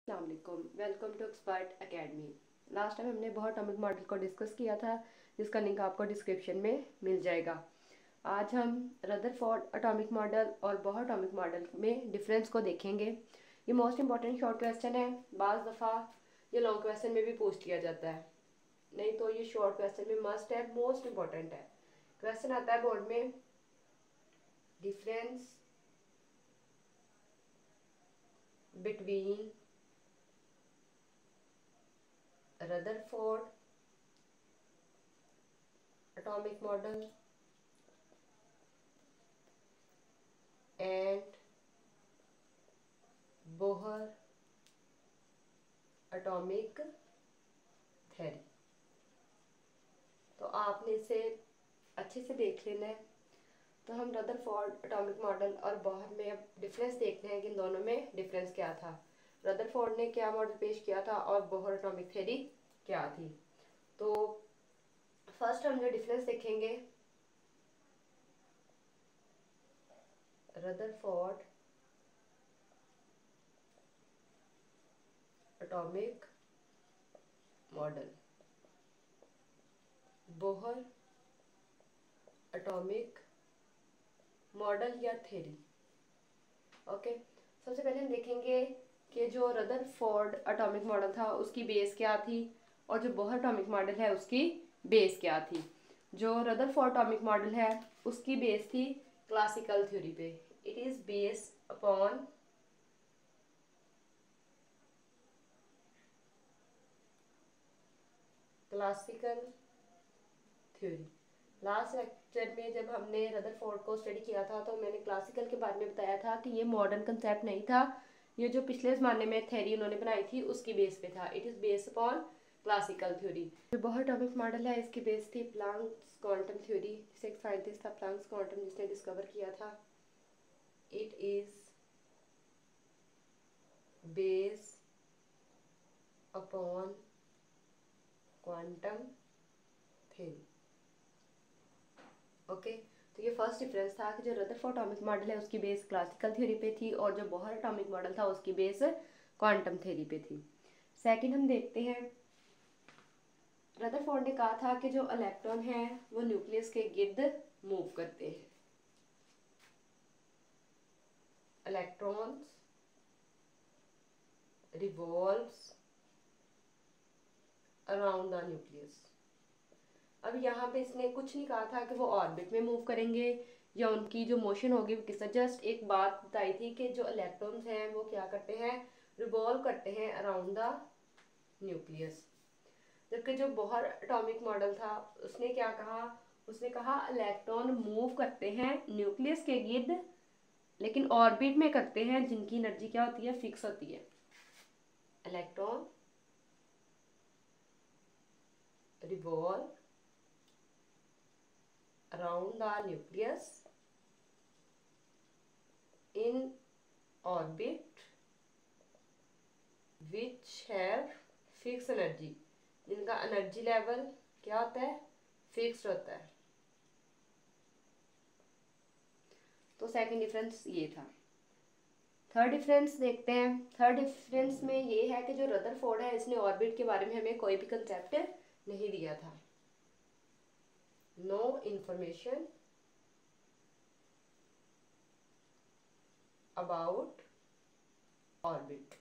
अस्सलामुअलैकुम, welcome to expert academy. Last time हमने Bohr atomic model को डिस्कस किया था, जिसका लिंक आपको डिस्क्रिप्शन में मिल जाएगा। आज हम रदरफोर्ड एटॉमिक मॉडल और बोहर एटॉमिक मॉडल में डिफरेंस को देखेंगे। ये मोस्ट इंपॉर्टेंट शॉर्ट क्वेश्चन है। बाज़ दफ़ा ये लॉन्ग क्वेश्चन में भी पूछ लिया जाता है, नहीं तो ये शॉर्ट क्वेश्चन में मस्ट है, मोस्ट इंपॉर्टेंट है। क्वेश्चन आता है बोर्ड में, difference between Rutherford atomic model and Bohr atomic theory। तो आपने इसे अच्छे से देख लेना है। तो हम रदरफोर्ड एटॉमिक मॉडल और बोहर में अब डिफरेंस देखते हैं कि इन दोनों में डिफरेंस क्या था। रदरफोर्ड ने क्या मॉडल पेश किया था और बोहर एटॉमिक थ्योरी क्या थी। तो फर्स्ट हम जो डिफरेंस देखेंगे, Rutherford atomic model, Bohr atomic model या थ्योरी। ओके, सबसे पहले हम देखेंगे कि जो रदरफोर्ड एटॉमिक मॉडल था उसकी बेस क्या थी और जो बोहर एटॉमिक मॉडल है उसकी बेस क्या थी। जो रदरफोर्ड एटॉमिक मॉडल है उसकी बेस थी क्लासिकल थ्योरी पे। It is based upon classical theory. Last lecture में जब हमने रदरफोर्ड को स्टडी किया था तो मैंने क्लासिकल के बारे में बताया था कि ये मॉडर्न कंसेप्ट नहीं था, ये जो पिछले ज़माने में थ्योरी उन्होंने बनाई थी उसकी बेस पे था। It is based upon classical theory. जो बोहर एटॉमिक मॉडल है इसकी बेस थी प्लैंक्स क्वांटम थ्योरी, जिसे एक साइंटिस्ट था प्लैंक्स क्वांटम जिसने डिस्कवर किया था। It is based upon quantum theory. Okay, तो ये फर्स्ट डिफरेंस था कि जो रदरफोर्ड एटॉमिक मॉडल है उसकी बेस क्लासिकल थ्योरी पे थी और जो बोहर एटॉमिक मॉडल था उसकी बेस क्वांटम थ्योरी पे थी। सेकंड हम देखते हैं, रदरफोर्ड ने कहा था कि जो इलेक्ट्रॉन है वो न्यूक्लियस के गिर्द मूव करते हैं। Electrons revolves around the nucleus. अब यहाँ पे इसने कुछ नहीं कहा था कि वो ऑर्बिट में मूव करेंगे या उनकी जो मोशन होगी वो किस, जस्ट एक बात बताई थी कि जो इलेक्ट्रॉन्स हैं वो क्या करते हैं, रिवॉल्व करते हैं अराउंड द न्यूक्लियस। जबकि जो बोहर एटॉमिक मॉडल था उसने क्या कहा, उसने कहा इलेक्ट्रॉन मूव करते हैं न्यूक्लियस के गिर्द, लेकिन ऑर्बिट में करते हैं जिनकी एनर्जी क्या होती है, फिक्स होती है। Electron revolve around the nucleus in orbit which have fixed energy, जिनका एनर्जी लेवल क्या होता है, फिक्स्ड होता है। तो सेकंड डिफरेंस ये था। थर्ड डिफरेंस देखते हैं। थर्ड डिफरेंस में ये है कि जो रदरफोर्ड है इसने ऑर्बिट के बारे में हमें कोई भी कंसेप्ट नहीं दिया था। No information about orbit.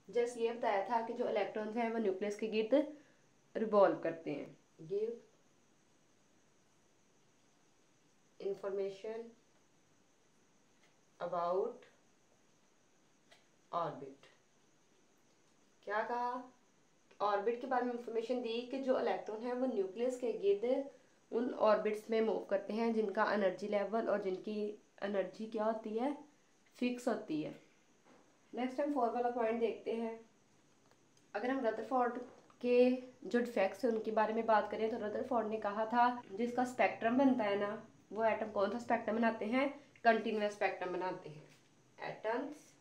Just ये बताया था कि जो इलेक्ट्रॉन्स हैं वो न्यूक्लियस के गिर्द रिवॉल्व करते हैं। Give information about orbit. क्या कहा, ऑर्बिट के बारे में इंफॉर्मेशन दी कि जो इलेक्ट्रॉन है वो न्यूक्लियस के गिर्द उन ऑर्बिट्स में मूव करते हैं जिनका एनर्जी लेवल और जिनकी एनर्जी क्या होती है, फिक्स होती है। नेक्स्ट हम फोर वाला पॉइंट देखते हैं। अगर हम रदरफोर्ड के जो डिफेक्ट्स हैं उनके बारे में बात करें तो रदरफोर्ड ने कहा था जिसका स्पेक्ट्रम बनता है ना, वो एटम कौन सा स्पेक्ट्रम बनाते हैं, कंटिन्यूअस स्पेक्ट्रम बनाते हैं। एटम्स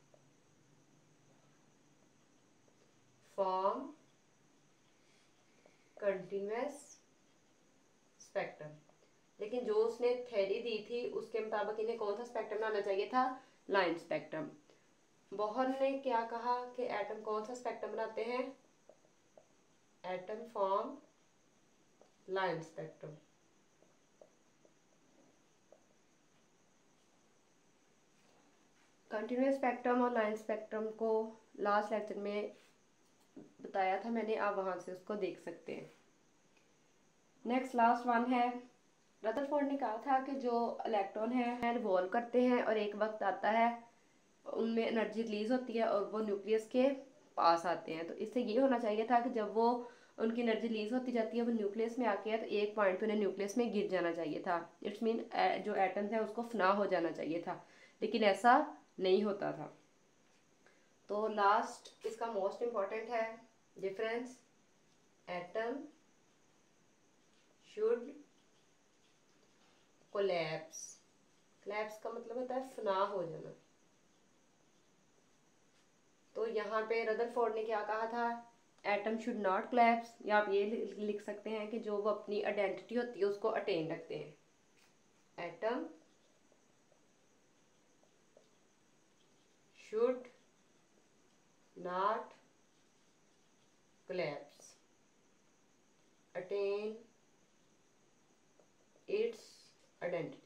फॉर्म कंटिन्यूअस स्पेक्ट्रम, लेकिन जो उसने थ्योरी दी थी उसके मुताबिक इन्हें कौन सा स्पेक्ट्रम बनाना चाहिए था, लाइन स्पेक्ट्रम। बोहर ने क्या कहा कि एटम कौन सा स्पेक्ट्रम बनाते हैं? Atom form line spectrum. Continuous spectrum और लाइन स्पेक्ट्रम को लास्ट लेक्चर में बताया था मैंने, आप वहां से उसको देख सकते हैं। नेक्स्ट लास्ट वन है, रदरफोर्ड ने कहा था कि जो इलेक्ट्रॉन है रिवॉल्व करते हैं और एक वक्त आता है उनमें एनर्जी रिलीज होती है और वो न्यूक्लियस के पास आते हैं। तो इससे ये होना चाहिए था कि जब वो उनकी एनर्जी रिलीज होती जाती है वो न्यूक्लियस में आके है तो एक पॉइंट पे उन्हें न्यूक्लियस में गिर जाना चाहिए था। इट्स मीन जो एटम्स है उसको फना हो जाना चाहिए था, लेकिन ऐसा नहीं होता था। तो लास्ट इसका मोस्ट इम्पॉर्टेंट है difference, atom should collapse. Collapse का मतलब होता है फना हो जाना। तो यहाँ पे रदरफोर्ड ने क्या कहा था? एटम शुड नॉट कोलैप्स, या आप ये लिख सकते हैं कि जो वो अपनी आइडेंटिटी होती है उसको अटेन रखते हैं। Atom should not collapse, attain it's identity.